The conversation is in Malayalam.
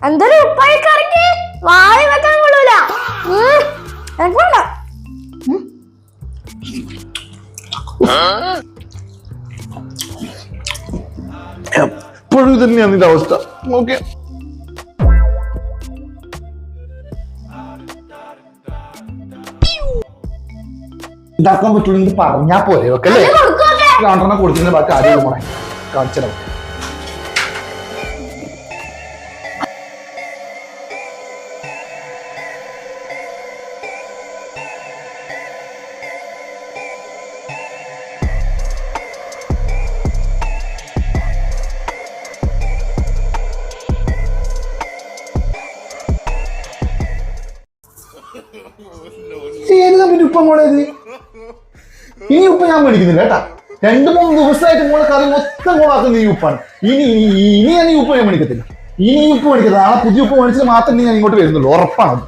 എന്തൊരു ഉപ്പായി കറക്കി വായി വെക്കാൻ കൊള്ളൂല. എനിക്ക് വേണ്ട. എപ്പോഴും തന്നെയാണ് നിന്റെ അവസ്ഥ. ഓക്കെ, ഇതാക്കാൻ പറ്റുള്ളൂ പറഞ്ഞാ പോലെ. ഓക്കെ അല്ലേ? രണ്ടെണ്ണം കൊടുക്കുന്നതിന് ബാക്കി ആരെയും പോണേ കാണിച്ചിടാം. ഉപ്പ മോളേത് ഇനി ഉപ്പ ഞാൻ മേടിക്കുന്നില്ല കേട്ടാ. 2-3 ദിവസമായിട്ട് മോളെ കറി മൊത്തം മോളാക്കുന്ന ഈ ഉപ്പാണ്. ഇനി ഞാൻ ഈ ഉപ്പ ഞാൻ മേടിക്കത്തില്ല. ഇനി ഈ ഉപ്പ് മേടിക്കത്തില്ല. നാളെ പുതിയ ഉപ്പ് മേടിച്ചിട്ട് മാത്രമേ ഞാൻ ഇങ്ങോട്ട് വരുന്നുള്ളൂ. ഉറപ്പാണ്.